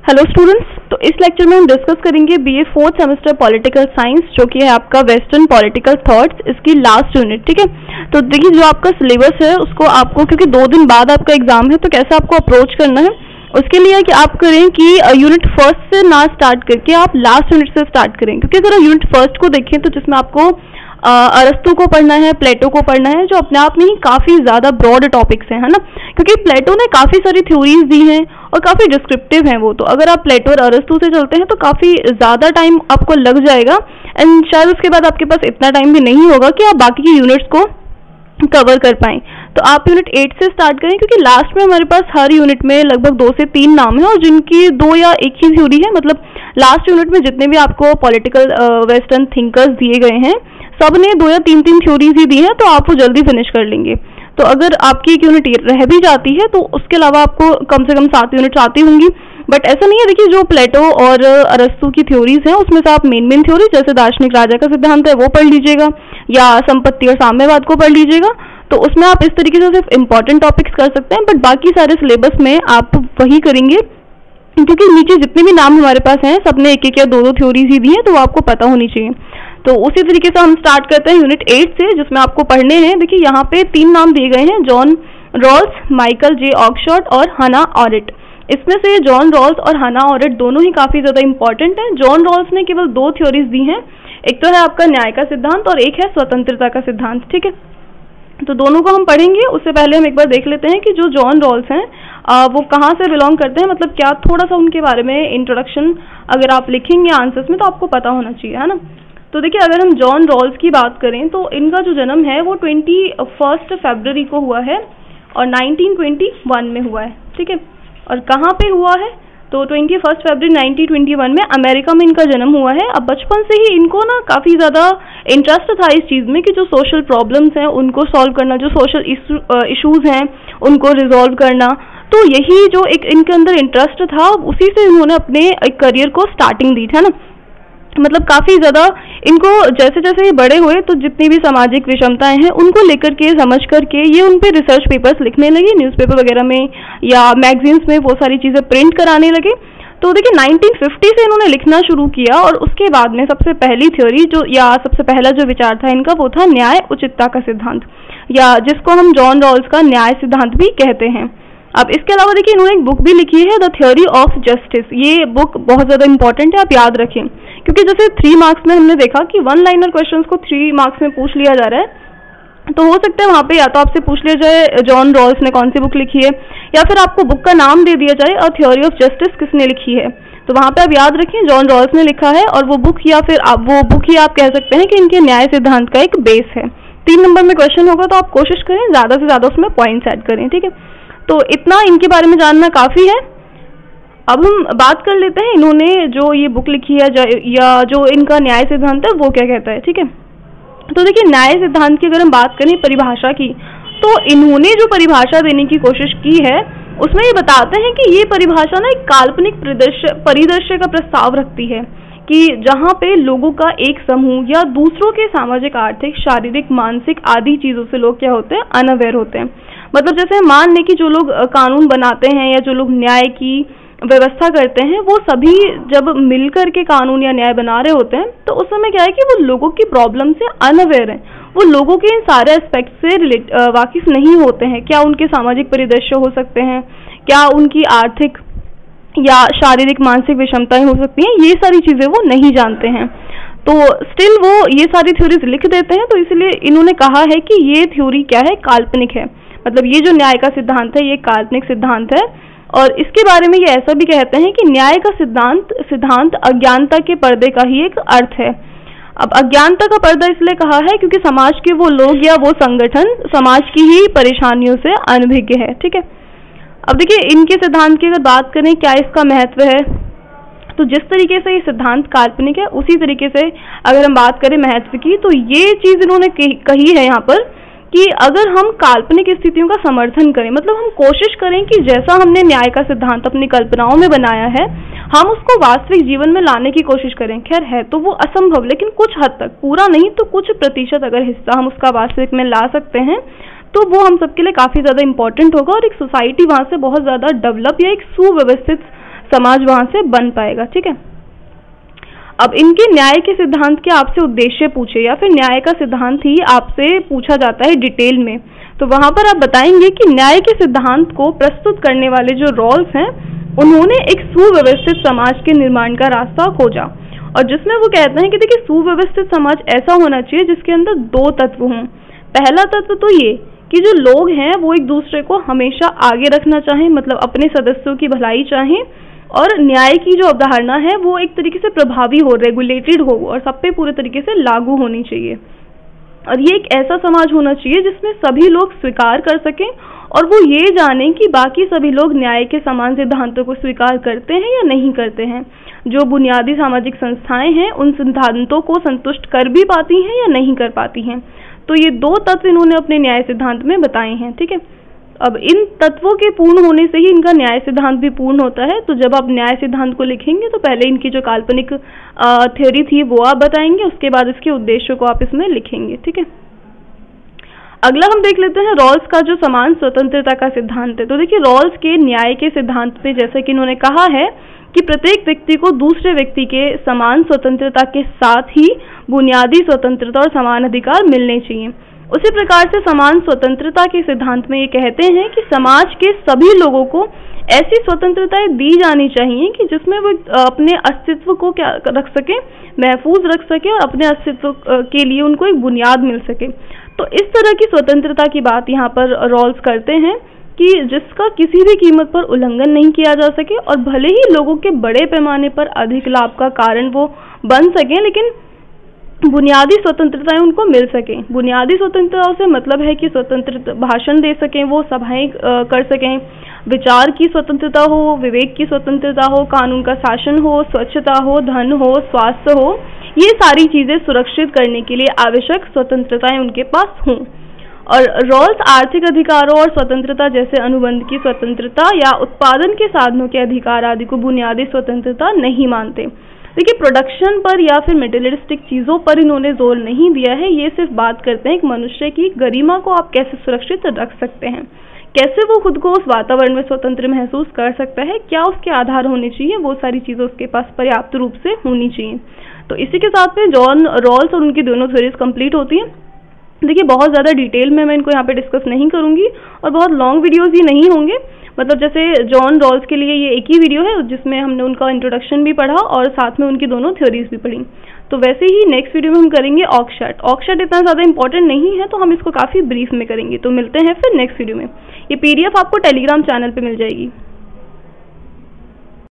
Hello students, तो इस lecture में हम डिस्कस करेंगे BA fourth semester political science, जो कि है आपका वेस्टर्न पॉलिटिकल थॉट्स, इसकी लास्ट यूनिट। ठीक है, तो देखिए जो आपका सिलेबस है उसको आपको, क्योंकि 2 दिन बाद आपका एग्जाम है, तो कैसे आपको अप्रोच करना है उसके लिए कि आप करें कि यूनिट फर्स्ट से ना स्टार्ट करके आप लास्ट यूनिट से स्टार्ट करें। क्योंकि अगर यूनिट फर्स्ट को देखें तो जिसमें आपको अरस्तु को पढ़ना है, प्लेटो को पढ़ना है, जो अपने आप में ही काफ़ी ज़्यादा ब्रॉड टॉपिक्स हैं, है ना। क्योंकि प्लेटो ने काफ़ी सारी थ्योरीज दी हैं और काफ़ी डिस्क्रिप्टिव हैं वो, तो अगर आप प्लेटो और अरस्तु से चलते हैं तो काफ़ी ज़्यादा टाइम आपको लग जाएगा एंड शायद उसके बाद आपके पास इतना टाइम भी नहीं होगा कि आप बाकी की यूनिट्स को कवर कर पाएं। तो आप यूनिट 8 से स्टार्ट करें, क्योंकि लास्ट में हमारे पास हर यूनिट में लगभग 2 से 3 नाम है और जिनकी 2 या 1 ही थ्योरी है। मतलब लास्ट यूनिट में जितने भी आपको पॉलिटिकल वेस्टर्न थिंकर्स दिए गए हैं सब ने 2 या 3 थ्योरीज ही दी है, तो आप वो जल्दी फिनिश कर लेंगे। तो अगर आपकी एक यूनिट रह भी जाती है तो उसके अलावा आपको कम से कम 7 यूनिट्स आती होंगी। बट ऐसा नहीं है, देखिए जो प्लेटो और अरस्तु की थ्योरीज हैं उसमें से आप मेन थ्योरी जैसे दार्शनिक राजा का सिद्धांत है वो पढ़ लीजिएगा, या संपत्ति और साम्यवाद को पढ़ लीजिएगा। तो उसमें आप इस तरीके से सिर्फ इंपॉर्टेंट टॉपिक्स कर सकते हैं, बट बाकी सारे सिलेबस में आप वही करेंगे, क्योंकि नीचे जितने भी नाम हमारे पास हैं सबने 1-1 या 2-2 थ्योरीज ही दी हैं, तो वो आपको पता होनी चाहिए। तो उसी तरीके से हम स्टार्ट करते हैं यूनिट 8 से, जिसमें आपको पढ़ने हैं। देखिए यहाँ पे 3 नाम दिए गए हैं, John Rawls, Michael J Oxford और हना ऑरेट। इसमें से जॉन रॉल्स और हना ऑरेट दोनों ही काफ़ी ज़्यादा इंपॉर्टेंट हैं। जॉन रॉल्स ने केवल 2 थ्योरीज दी हैं, एक तो है आपका न्याय का सिद्धांत और एक है स्वतंत्रता का सिद्धांत। ठीक है, तो दोनों को हम पढ़ेंगे। उससे पहले हम एक बार देख लेते हैं कि जो जॉन रॉल्स हैं वो कहाँ से बिलोंग करते हैं, मतलब क्या, थोड़ा सा उनके बारे में इंट्रोडक्शन अगर आप लिखेंगे आंसर्स में तो आपको पता होना चाहिए, है ना। तो देखिए अगर हम जॉन रॉल्स की बात करें तो इनका जो जन्म है वो 21 फरवरी को हुआ है और 1921 में हुआ है। ठीक है, और कहाँ पे हुआ है तो 21 फरवरी 1921 में अमेरिका में इनका जन्म हुआ है। अब बचपन से ही इनको ना काफ़ी ज़्यादा इंटरेस्ट था इस चीज़ में कि जो सोशल प्रॉब्लम्स हैं उनको सॉल्व करना, जो सोशल इशूज़ हैं उनको रिजॉल्व करना। तो यही जो एक इनके अंदर इंटरेस्ट था उसी से इन्होंने अपने एक करियर को स्टार्टिंग दी था ना। मतलब काफ़ी ज़्यादा इनको जैसे जैसे ये बड़े हुए तो जितनी भी सामाजिक विषमताएं हैं उनको लेकर के, समझ करके ये उन पे रिसर्च पेपर्स लिखने लगे, न्यूज़पेपर वगैरह में या मैगजीन्स में वो सारी चीज़ें प्रिंट कराने लगे। तो देखिए 1950 से इन्होंने लिखना शुरू किया और उसके बाद में सबसे पहली थ्योरी जो, या सबसे पहला जो विचार था इनका, वो था न्याय उचितता का सिद्धांत, या जिसको हम जॉन रॉल्स का न्याय सिद्धांत भी कहते हैं। अब इसके अलावा देखिए इन्होंने एक बुक भी लिखी है, द थ्योरी ऑफ जस्टिस। ये बुक बहुत ज़्यादा इंपॉर्टेंट है, आप याद रखें, क्योंकि जैसे 3 मार्क्स में हमने देखा कि 1 लाइनर क्वेश्चंस को 3 मार्क्स में पूछ लिया जा रहा है। तो हो सकता है वहाँ पे या तो आपसे पूछ लिया जाए जॉन रॉल्स ने कौन सी बुक लिखी है, या फिर आपको बुक का नाम दे दिया जाए, अ थ्योरी ऑफ जस्टिस किसने लिखी है। तो वहाँ पे आप याद रखें जॉन रॉल्स ने लिखा है, और वो बुक, या फिर आप वो बुक ही आप कह सकते हैं कि इनके न्याय सिद्धांत का एक बेस है। 3 नंबर में क्वेश्चन होगा, तो आप कोशिश करें ज़्यादा से ज़्यादा उसमें पॉइंट्स ऐड करें। ठीक है, तो इतना इनके बारे में जानना काफ़ी है। अब हम बात कर लेते हैं इन्होंने जो ये बुक लिखी है या जो इनका न्याय सिद्धांत है वो क्या कहता है। ठीक है, तो देखिए न्याय सिद्धांत की अगर हम बात करें परिभाषा की, तो इन्होंने जो परिभाषा देने की कोशिश की है उसमें ये बताते हैं कि ये परिभाषा ना एक काल्पनिक परिदृश्य का प्रस्ताव रखती है कि जहाँ पे लोगों का एक समूह या दूसरों के सामाजिक, आर्थिक, शारीरिक, मानसिक आदि चीज़ों से लोग क्या होते हैं, अनअवेयर होते हैं। मतलब जैसे मान लें कि जो लोग कानून बनाते हैं या जो लोग न्याय की व्यवस्था करते हैं वो सभी जब मिलकर के कानून या न्याय बना रहे होते हैं तो उस समय क्या है कि वो लोगों की प्रॉब्लम से अनअवेयर हैं, वो लोगों के इन सारे एस्पेक्ट से वाकिफ नहीं होते हैं। क्या उनके सामाजिक परिदृश्य हो सकते हैं, क्या उनकी आर्थिक या शारीरिक मानसिक विषमताएं हो सकती हैं, ये सारी चीज़ें वो नहीं जानते हैं। तो स्टिल वो ये सारी थ्योरीज लिख देते हैं। तो इसलिए इन्होंने कहा है कि ये थ्योरी क्या है, काल्पनिक है। मतलब ये जो न्याय का सिद्धांत है ये काल्पनिक सिद्धांत है, और इसके बारे में ये ऐसा भी कहते हैं कि न्याय का सिद्धांत अज्ञानता के पर्दे का ही एक अर्थ है। अब अज्ञानता का पर्दा इसलिए कहा है क्योंकि समाज के वो लोग या वो संगठन समाज की ही परेशानियों से अनभिज्ञ है। ठीक है, अब देखिए इनके सिद्धांत की अगर बात करें क्या इसका महत्व है, तो जिस तरीके से ये सिद्धांत काल्पनिक है उसी तरीके से अगर हम बात करें महत्व की, तो ये चीज़ इन्होंने कही है यहाँ पर कि अगर हम काल्पनिक स्थितियों का समर्थन करें, मतलब हम कोशिश करें कि जैसा हमने न्याय का सिद्धांत अपनी कल्पनाओं में बनाया है हम उसको वास्तविक जीवन में लाने की कोशिश करें। खैर है तो वो असंभव, लेकिन कुछ हद तक, पूरा नहीं तो कुछ प्रतिशत अगर हिस्सा हम उसका वास्तविक में ला सकते हैं तो वो हम सबके लिए काफ़ी ज़्यादा इंपॉर्टेंट होगा और एक सोसाइटी वहाँ से बहुत ज़्यादा डेवलप या एक सुव्यवस्थित समाज वहां से बन पाएगा। ठीक है, अब इनके न्याय के सिद्धांत के आपसे उद्देश्य पूछे या फिर न्याय का सिद्धांत ही आपसे पूछा जाता है डिटेल में, तो वहां पर आप बताएंगे कि न्याय के सिद्धांत को प्रस्तुत करने वाले जो रॉल्स हैं उन्होंने एक सुव्यवस्थित समाज के निर्माण का रास्ता खोजा, और जिसमें वो कहते हैं कि देखिए सुव्यवस्थित समाज ऐसा होना चाहिए जिसके अंदर दो तत्व हों। पहला तत्व तो ये कि जो लोग हैं वो एक दूसरे को हमेशा आगे रखना चाहें, मतलब अपने सदस्यों की भलाई चाहें, और न्याय की जो अवधारणा है वो एक तरीके से प्रभावी हो, रेगुलेटेड हो और सब पे पूरे तरीके से लागू होनी चाहिए। और ये एक ऐसा समाज होना चाहिए जिसमें सभी लोग स्वीकार कर सकें और वो ये जानें कि बाकी सभी लोग न्याय के समान सिद्धांतों को स्वीकार करते हैं या नहीं करते हैं। जो बुनियादी सामाजिक संस्थाएं हैं उन सिद्धांतों को संतुष्ट कर भी पाती हैं या नहीं कर पाती हैं। तो ये दो तत्व इन्होंने अपने न्याय सिद्धांत में बताए हैं। ठीक है, अब इन तत्वों के पूर्ण होने से ही इनका न्याय सिद्धांत भी पूर्ण होता है। तो जब आप न्याय सिद्धांत को लिखेंगे तो पहले इनकी जो काल्पनिक थ्योरी थी वो आप बताएंगे, उसके बाद इसके उद्देश्यों को आप इसमें लिखेंगे। ठीक है, अगला हम देख लेते हैं रॉल्स का जो समान स्वतंत्रता का सिद्धांत है। तो देखिए रॉल्स के न्याय के सिद्धांत पे जैसे कि इन्होंने कहा है कि प्रत्येक व्यक्ति को दूसरे व्यक्ति के समान स्वतंत्रता के साथ ही बुनियादी स्वतंत्रता और समान अधिकार मिलने चाहिए। उसी प्रकार से समान स्वतंत्रता के सिद्धांत में ये कहते हैं कि समाज के सभी लोगों को ऐसी स्वतंत्रताएं दी जानी चाहिए कि जिसमें वो अपने अस्तित्व को क्या रख सके, महफूज रख सके और अपने अस्तित्व के लिए उनको एक बुनियाद मिल सके। तो इस तरह की स्वतंत्रता की बात यहाँ पर रॉल्स करते हैं कि जिसका किसी भी कीमत पर उल्लंघन नहीं किया जा सके और भले ही लोगों के बड़े पैमाने पर अधिक लाभ का कारण वो बन सके, लेकिन बुनियादी स्वतंत्रताएं उनको मिल सकें। बुनियादी स्वतंत्रताओं से मतलब है कि स्वतंत्र भाषण दे सकें, वो सभाएं कर सकें, विचार की स्वतंत्रता हो, विवेक की स्वतंत्रता हो, कानून का शासन हो, स्वच्छता हो, धन हो, स्वास्थ्य हो, ये सारी चीजें सुरक्षित करने के लिए आवश्यक स्वतंत्रताएं उनके पास हों। और रॉल्स आर्थिक अधिकारों और स्वतंत्रता जैसे अनुबंध की स्वतंत्रता या उत्पादन के साधनों के अधिकार आदि को बुनियादी स्वतंत्रता नहीं मानते। देखिए प्रोडक्शन पर या फिर मेटेरियलिस्टिक चीज़ों पर इन्होंने जोर नहीं दिया है, ये सिर्फ बात करते हैं कि मनुष्य की गरिमा को आप कैसे सुरक्षित रख सकते हैं, कैसे वो खुद को उस वातावरण में स्वतंत्र महसूस कर सकता है, क्या उसके आधार होने चाहिए, वो सारी चीज़ें उसके पास पर्याप्त रूप से होनी चाहिए। तो इसी के साथ में जॉन रॉल्स और उनकी दोनों थ्योरीज कंप्लीट होती हैं। देखिए बहुत ज़्यादा डिटेल में मैं इनको यहाँ पे डिस्कस नहीं करूँगी और बहुत लॉन्ग वीडियोज़ ही नहीं होंगे, मतलब जैसे जॉन रॉल्स के लिए ये एक ही वीडियो है जिसमें हमने उनका इंट्रोडक्शन भी पढ़ा और साथ में उनकी दोनों थ्योरीज भी पढ़ी। तो वैसे ही नेक्स्ट वीडियो में हम करेंगे ऑक्सशट। ऑक्सशट इतना ज़्यादा इंपॉर्टेंट नहीं है तो हम इसको काफ़ी ब्रीफ में करेंगे। तो मिलते हैं फिर नेक्स्ट वीडियो में। ये PDF आपको टेलीग्राम चैनल पे मिल जाएगी।